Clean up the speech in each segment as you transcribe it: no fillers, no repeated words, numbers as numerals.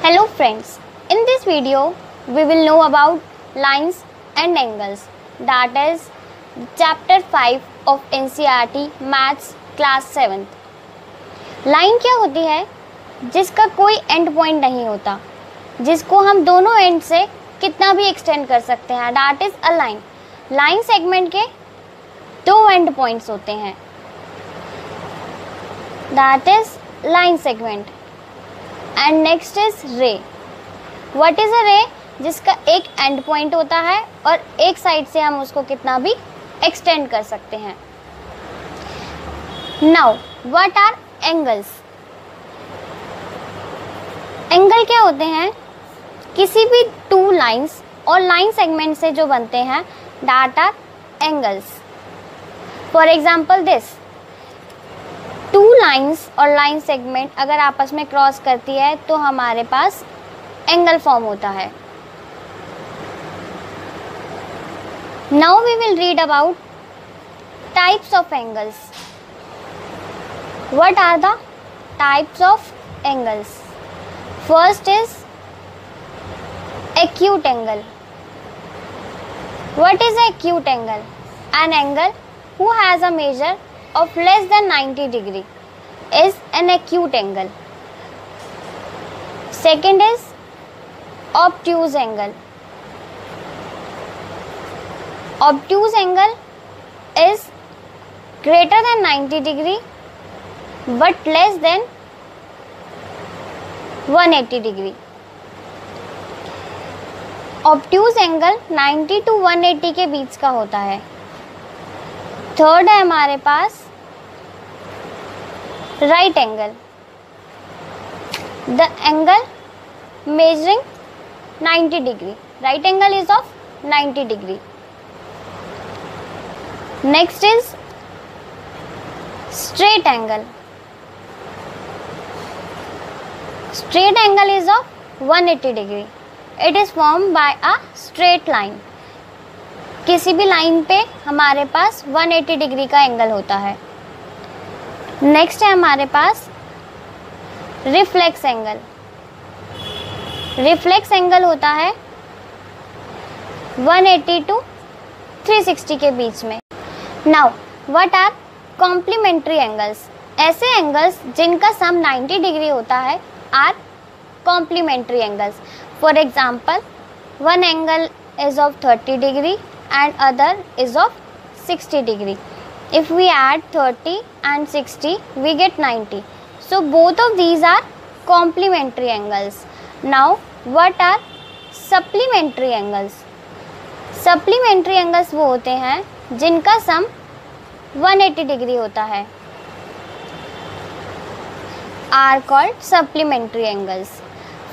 Hello friends, in this video we will know about lines and angles, that is chapter 5 of NCERT Maths class 7th. Line क्या होती है? जिसका कोई and point नहीं होता, जिसको हम दोनों एंड से कितना भी एक्सटेंड कर सकते हैं, that is a line. Line segment के दो एंड पॉइंट्स होते हैं, that is line segment. And next is रे. व्हाट इज अ रे? जिसका एक एंड पॉइंट होता है और एक साइड से हम उसको कितना भी एक्सटेंड कर सकते हैं. Now what are angles? Angle क्या होते हैं? किसी भी टू लाइंस और लाइन सेगमेंट से जो बनते हैं, that are angles. For example this two lines और लाइन सेगमेंट अगर आपस में क्रॉस करती है तो हमारे पास एंगल फॉर्म होता है. Now we will read about types of angles. What are the types of angles? First is acute angle. What is acute angle? An angle who has a measure of less than 90 degree is an acute angle. Second is obtuse angle. Obtuse angle is greater than 90 degree but less than 180 degree. Obtuse angle 90 to 180 के बीच का होता है. Third है हमारे पास right angle. The angle measuring 90 degree. Right angle is of 90 degree. Next is straight angle. Straight angle is of 180 degree. It is form by a straight line. किसी भी line पे हमारे पास 180 डिग्री का एंगल होता है. नेक्स्ट है हमारे पास रिफ्लेक्स एंगल. रिफ्लेक्स एंगल होता है 180 to 360 के बीच में. Now what are complementary angles? ऐसे एंगल्स जिनका सम 90 डिग्री होता है are complementary angles. For example, one angle is of 30 degree and other is of 60 degree. If we add 30 and 60, we get 90. So both of these are complementary angles. Now, what are supplementary angles? Supplementary angles वो होते हैं जिनका सम 180 degree होता है, are called supplementary angles.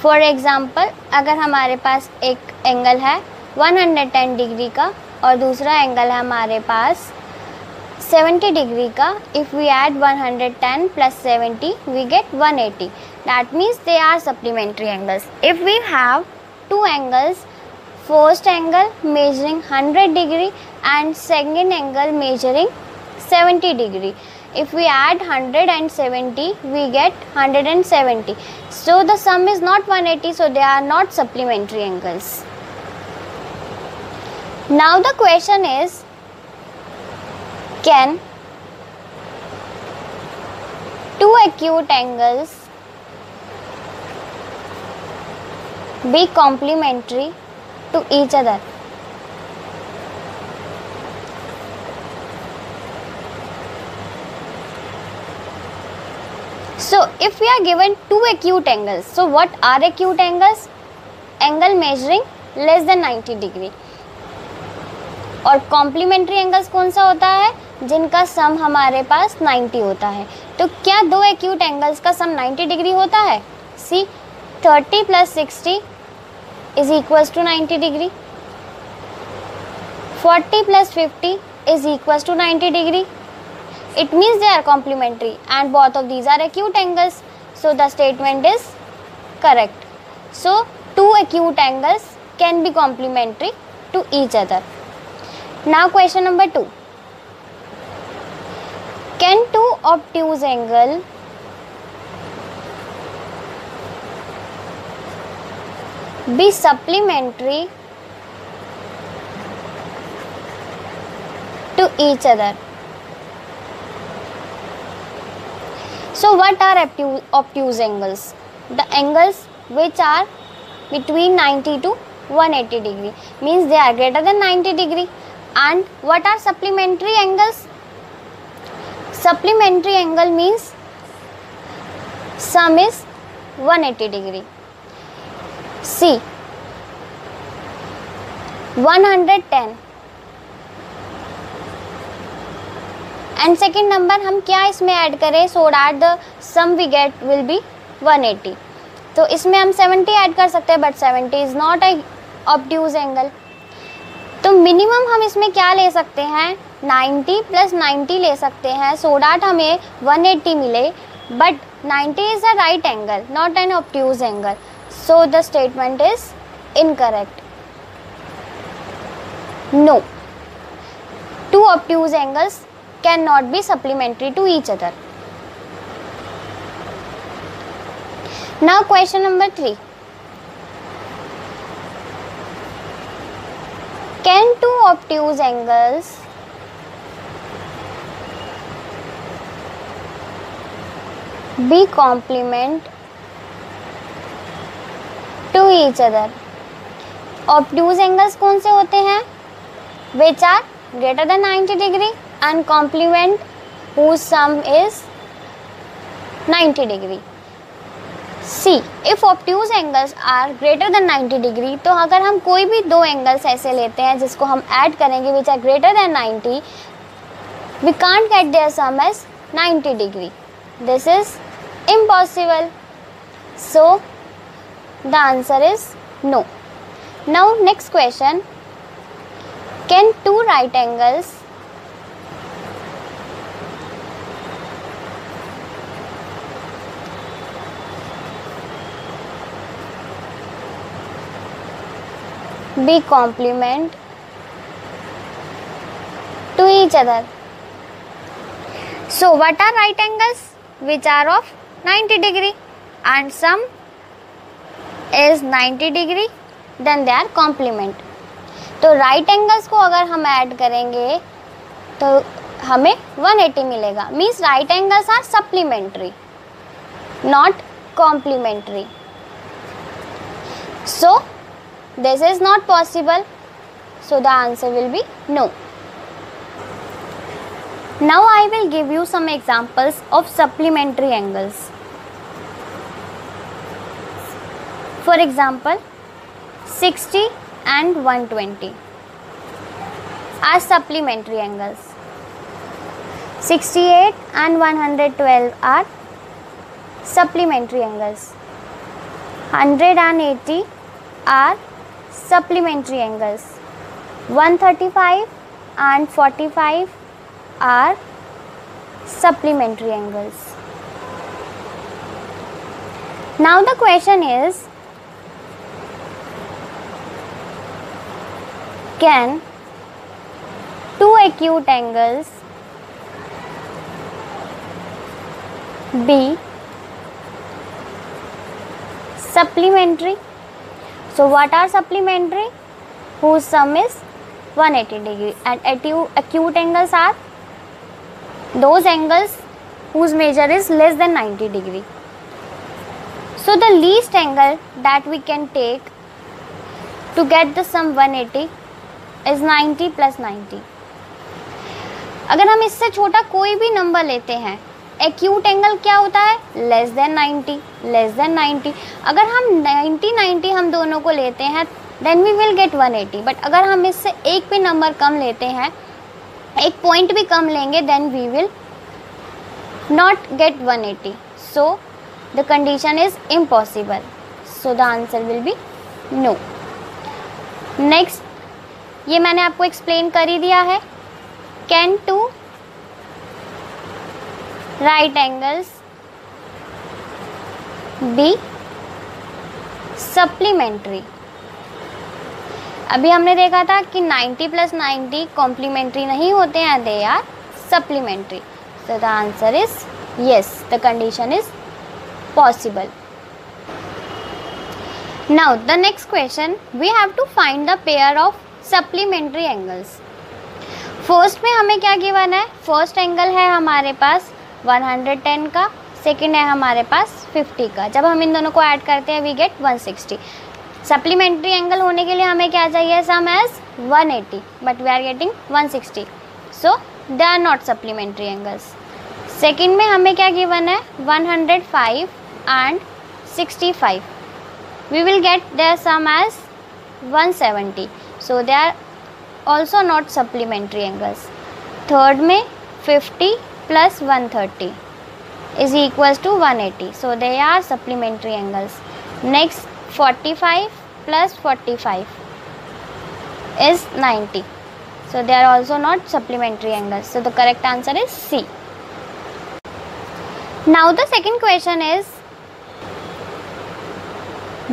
For example, अगर हमारे पास एक angle है 110 डिग्री का और दूसरा एंगल है हमारे पास 70 डिग्री का, if we add 110 plus 70 we get 180. That means they are supplementary angles. If we have two angles, first angle measuring 100 degree and second angle measuring 70 degree. If we add 100 and 70, we get 170. So the sum is not 180, so they are not supplementary angles. Now the question is, can two acute angles be complementary to each other? So if we are given two acute angles, so what are acute angles? Angle measuring less than 90 degree. और complementary angles कौन सा होता है? जिनका सम हमारे पास 90 होता है. तो क्या दो acute angles का सम 90 डिग्री होता है? See, 30 plus 60 is equals to 90 degree. 40 plus 50 is equals to 90 degree. It means they are complementary and both of these are acute angles. So the statement is correct. So two acute angles can be complementary to each other. Now question number 2. Can two obtuse angle be supplementary to each other. So what are obtuse angles? The angles which are between 90 to 180 degree, means they are greater than 90 degree. And what are supplementary angles? Supplementary angle means sum is 180 degree. See, 110 and second number हम क्या इसमें add करें so that the sum we get will be 180. तो इसमें हम 70 add कर सकते हैं, but 70 is not a obtuse angle. तो मिनिमम हम इसमें क्या ले सकते हैं, 90 + 90 ले सकते हैं सो दैट हमें 180 मिले. But 90 is a right angle, not an obtuse angle. So the statement is incorrect. No, two obtuse angles cannot be supplementary to each other. Now question number 3. Can two obtuse angles be complement to each other? Obtuse angles कौन से होते हैं? Which are greater than 90 degree and complement whose sum is 90 degree. See, if obtuse angles are greater than 90 degree, तो अगर हम कोई भी दो एंगल्स ऐसे लेते हैं जिसको हम ऐड करेंगे which are greater than 90, we can't get their sum as 90 degree. This is impossible. So the answer is no. Now next question. Can two right angles be complement to each other? So what are right angles which are of 90 degree and sum is 90 degree? Then they are complement. तो right angles को अगर हम add करेंगे तो हमें 180 मिलेगा. Means right angles are supplementary, not complementary. So this is not possible. So the answer will be no. Now I will give you some examples of supplementary angles. For example 60 and 120 are supplementary angles. 68 and 112 are supplementary angles. 180 are supplementary angles. 135 and 45 are supplementary angles. Now the question is, can two acute angles be supplementary? So what are supplementary? Whose sum is 180 degree. And acute angles are those angles whose measure is less than 90 degree. So the least angle that we can take to get the sum 180 is 90 + 90. अगर हम इससे छोटा कोई भी number लेते हैं, acute angle क्या होता है, लेस देन 90, लेस देन 90. अगर हम 90 हम दोनों को लेते हैं देन वी विल गेट 180. बट अगर हम इससे एक भी नंबर कम लेते हैं, एक पॉइंट भी कम लेंगे, then we will not get 180. So the condition is impossible. So the answer will be no. Next, ये मैंने आपको एक्सप्लेन कर ही दिया है. Can two right angles be supplementary. अभी हमने देखा था कि 90 + 90 कॉम्प्लीमेंट्री नहीं होते हैं, they are supplementary. So the answer is yes, the condition is possible. Now the next question, we have to find the pair of supplementary angles. First में हमें क्या गिवन है, फर्स्ट एंगल है हमारे पास 110 का, सेकंड है हमारे पास 50 का. जब हम इन दोनों को ऐड करते हैं वी गेट 160. सप्लीमेंट्री एंगल होने के लिए हमें क्या चाहिए, sum as 180, but we are getting 160, so they are not supplementary angles. Second में हमें क्या गिवन है, 105 and 65. We will get their sum as 170, so they are also not supplementary angles. Third में 50 plus 130 is equals to 180, so they are supplementary angles. Next 45 plus 45 is 90, so they are also not supplementary angles, so the correct answer is C. Now the second question is,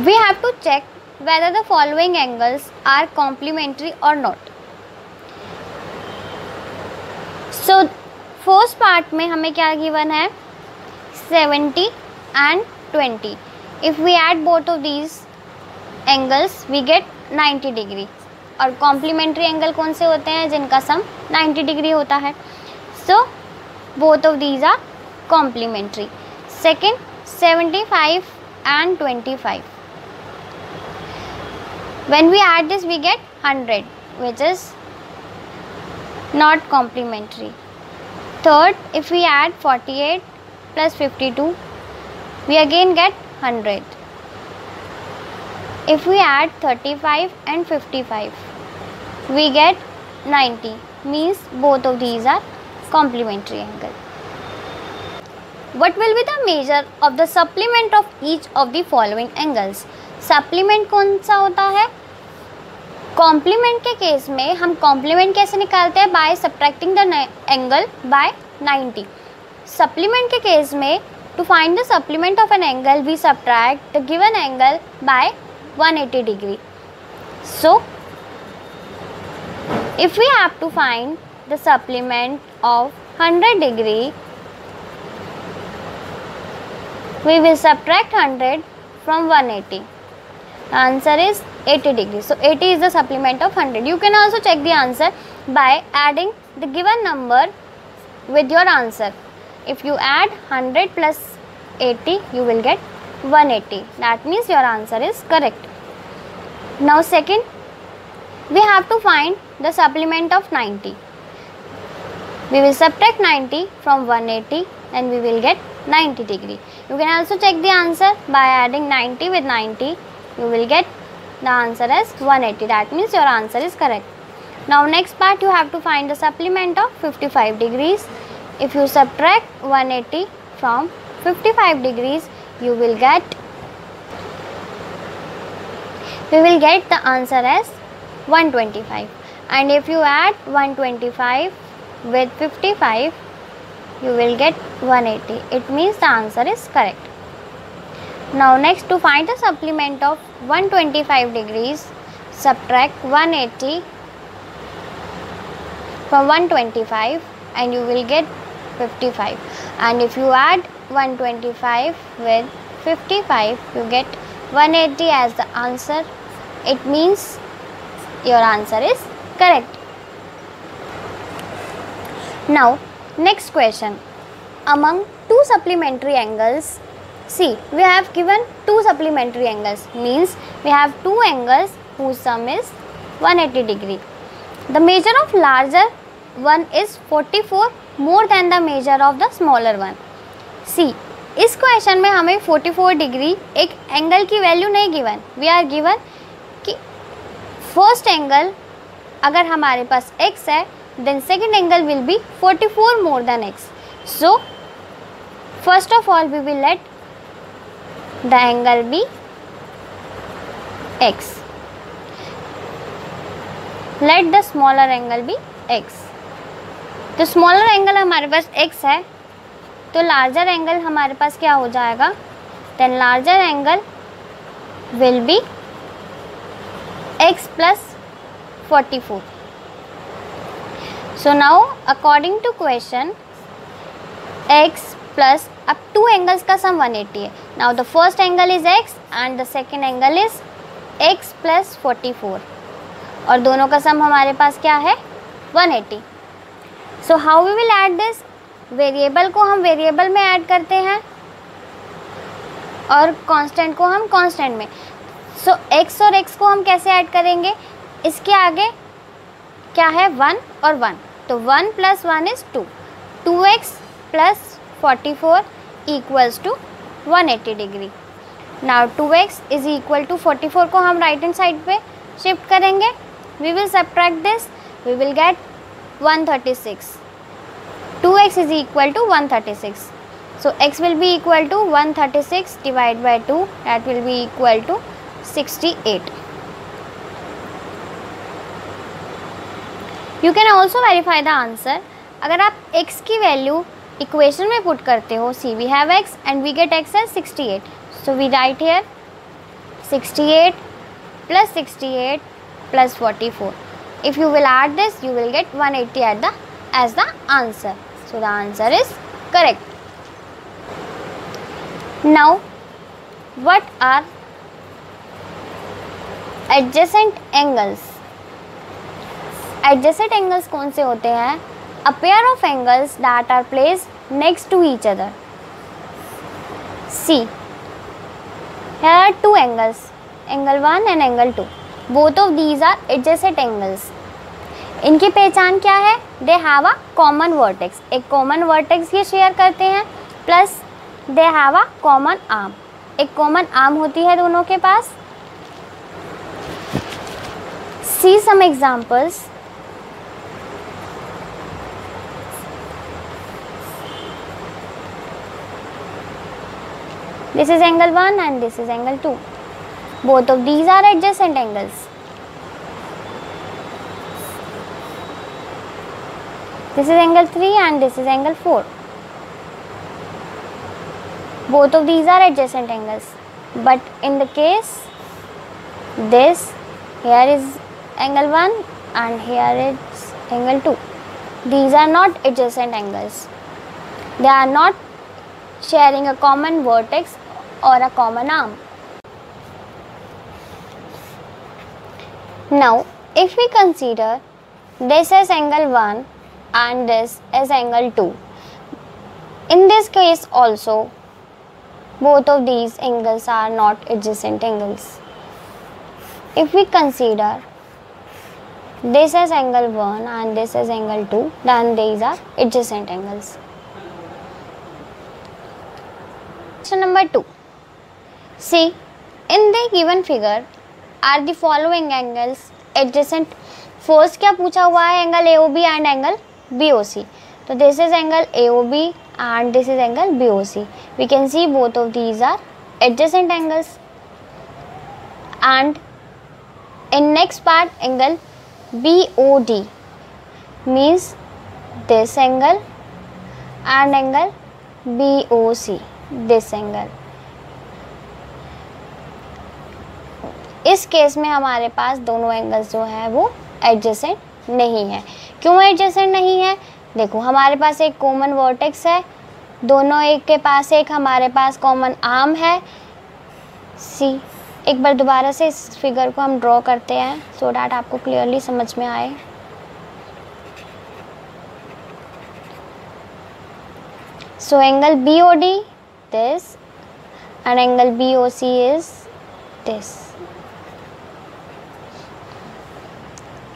we have to check whether the following angles are complementary or not. So first part में हमें क्या given है, 70 and 20. If we add both of these angles we get 90 degree. और complementary angle कौन से होते हैं, जिनका सम 90 डिग्री होता है. So both of these are complementary. Second 75 and 25. When we add this we get 100 which is not complementary. Third, if we add 48 plus 52, we again get 100. If we add 35 and 55, we get 90, means both of these are complementary angle. What will be the measure of the supplement of each of the following angles? Supplement कौन सा होता है, complement के case में हम complement कैसे निकालते हैं, by subtracting the angle by 90. Supplement के केस में to find the supplement of an angle we subtract the given angle by 180 degree. So if we have to find the supplement of 100 degree we will subtract 100 from 180. The answer is 80 degrees. So 80 is the supplement of 100. You can also check the answer by adding the given number with your answer. If you add 100 plus 80, you will get 180. That means your answer is correct. Now second, we have to find the supplement of 90. We will subtract 90 from 180 and we will get 90 degree. You can also check the answer by adding 90 with 90. You will get the answer as 180. That means your answer is correct. Now next part, you have to find the supplement of 55 degrees. If you subtract 180 from 55 degrees, we will get the answer as 125. And if you add 125 with 55, you will get 180. It means the answer is correct. Now next, to find the supplement of 125 degrees, subtract 180 from 125 and you will get 55. And if you add 125 with 55, you get 180 as the answer. It means your answer is correct. Now next question, among two supplementary angles, see, we have given two supplementary angles, means we have two angles whose sum is 180 degree. The measure of larger one is 44 more than the measure of the smaller one. See, इस question में हमें 44 degree एक angle की value नहीं given. We are given कि first angle अगर हमारे पास x है, then second angle will be 44 more than x. So first of all we will let the angle be x. Let the smaller angle be x. तो smaller angle हमारे पास x है, तो larger angle हमारे पास क्या हो जाएगा, then larger angle will B x plus 44. So now according to question, x plus अब टू एंगल्स का सम 180 है. Now the first angle is x and the second angle is x plus 44 और दोनों का सम हमारे पास क्या है 180। So how we will add this, variable को हम वेरिएबल में ऐड करते हैं और कांस्टेंट को हम कांस्टेंट में। सो x और x को हम कैसे ऐड करेंगे, इसके आगे क्या है 1 और 1, तो 1 plus 1 is 2, 2x plus 44 equals to 180 degree. Now 2x is equal to 44 को हम राइट हैंड साइड पे शिफ्ट करेंगे, we will subtract this, we will get 136, 2x is equal to 136, so x will be equal to 136 divided by 2, that will be equal to 68. You can also verify the answer. अगर आप x की value equation में put करते हो, see we have x and we get x as 68, so we write here 68 plus 68 plus 44. If you will add this, you will get 180 as the answer. So the answer is correct. Now, what are adjacent angles? Adjacent angles कौन से होते हैं? A pair of angles that are placed next to each other. See, here are two angles, angle 1 and angle 2. Both of these are adjacent angles. इनकी पहचान क्या है, they have a common vertex, एक common vertex ये share करते हैं, plus they have a common arm, एक common arm होती है दोनों के पास। See some examples, this is angle 1 and this is angle 2, both of these are adjacent angles. This is angle 3 and this is angle 4. Both of these are adjacent angles. But in the case this, here is angle 1 and here is angle 2. These are not adjacent angles. They are not sharing a common vertex or a common arm. Now, if we consider this as angle 1 and this is angle 2. In this case also, both of these angles are not adjacent angles. If we consider this as angle 1 and this is angle 2, then these are adjacent angles. Question number 2. See, in the given figure are the following angles adjacent. First क्या पूछा हुआ है, angle AOB and angle BOC. So this is angle AOB and this is angle BOC. We can see both of these are adjacent angles. And in next part, angle BOD means this angle and angle BOC, this angle. इस case में हमारे पास दोनों angles जो है वो adjacent नहीं है। क्यों एडजेसेंट नहीं है, देखो हमारे पास एक कॉमन वर्टेक्स है, दोनों एक के पास एक हमारे पास कॉमन आर्म है। सी, एक बार दोबारा से इस फिगर को हम ड्रॉ करते हैं सो डैट आपको क्लियरली समझ में आए। So angle BOD this and angle BOC is this.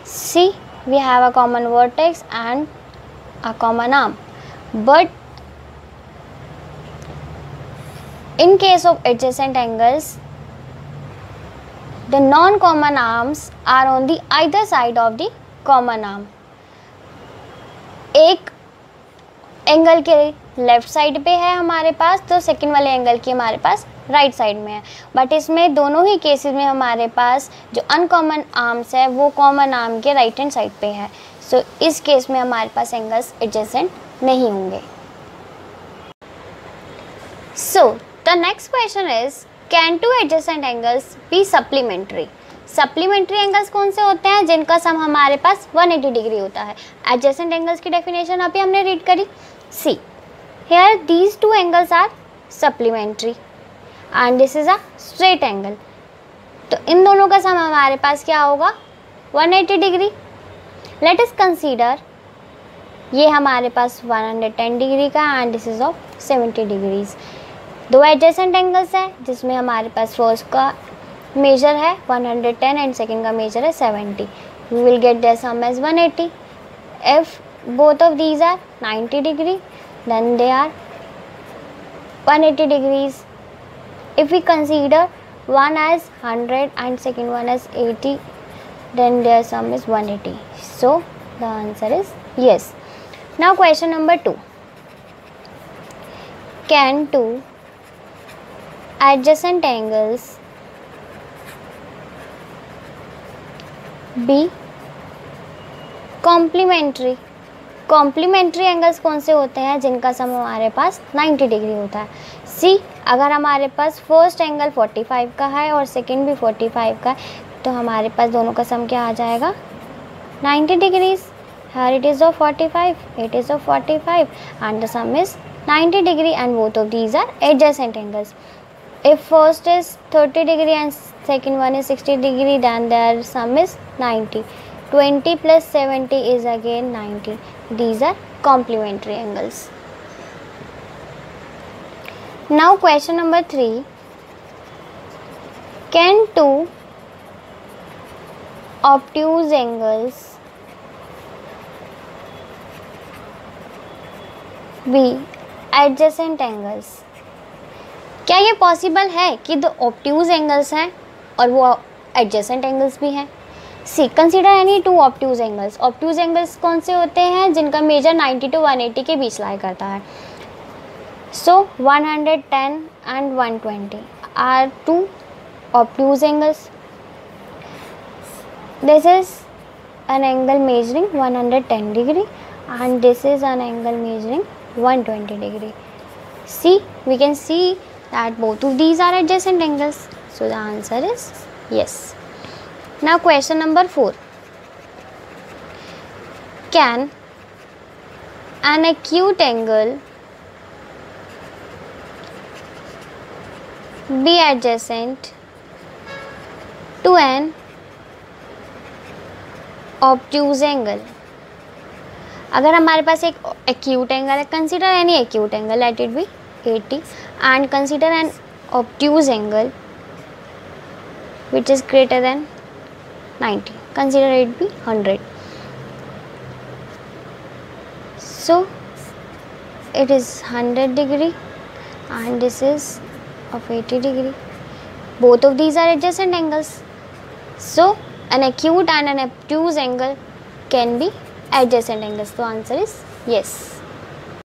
See, we have a common vertex and a common arm, but in case of adjacent angles, the non-common arms are on the either side of the common arm. एक angle के left side पे है हमारे पास, तो second वाले angle की हमारे पास राइट साइड में है, बट इसमें दोनों ही केसेस में हमारे पास जो अनकॉमन आर्म्स है वो कॉमन आर्म के राइट हैंड साइड पे है। सो इस केस में हमारे पास एंगल्स एडजेसेंट नहीं होंगे। So the next question is, can two adjacent angles be supplementary? Supplementary angles कौन से होते हैं जिनका सम हमारे पास 180 डिग्री होता है? एडजेसेंट एंगल्स की डेफिनेशन अभी हमने रीड करी। सी, here these two angles are supplementary and this is a straight angle. तो इन दोनों का सम हमारे पास क्या होगा 180 डिग्री। लेट अस कंसीडर ये हमारे पास 110 डिग्री का and this is of 70 degrees. दो एडजेसेंट एंगल्स है जिसमें हमारे पास फर्स्ट का मेजर है 110 एंड सेकेंड का मेजर है 70। We will get their sum as 180. If both of these are 90 degree then they are 180 degrees. If we consider one as 100 and second one as 80 then their sum is 180. So the answer is yes. Now question number 2. Can two adjacent angles be complementary. Complementary angles कौन से होते हैं जिनका सम हमारे पास 90 degree होता है। सी, अगर हमारे पास फर्स्ट एंगल 45 का है और सेकंड भी 45 का है तो हमारे पास दोनों का सम क्या आ जाएगा 90 degrees. Here it is of 45, it is of 45 and the sum is 90 degree and both of these are adjacent angles. If first is 30 degree and second one is 60 degree then their sum is 90. 20 plus 70 is again 90. These are complementary angles. Now question number 3. Can two obtuse angles be adjacent angles? क्या ये possible है कि दो obtuse angles हैं और वो adjacent angles भी हैं। See, consider any two obtuse angles. Obtuse angles कौन से होते हैं जिनका मेजर 90 to 180 के बीच लाई करता है। So 110 and 120 are two obtuse angles. This is an angle measuring 110 degree and this is an angle measuring 120 degree. See, we can see that both of these are adjacent angles. So the answer is yes. Now question number 4. Can an acute angle be adjacent to an obtuse angle? अगर हमारे पास एक acute angle है, consider any acute angle, let it be 80 and consider an obtuse angle which is greater than 90, consider it be 100. So it is 100 degree and this is of 80 degree. Both of these are adjacent angles. So an acute and an obtuse angle can be adjacent angles. So answer is yes.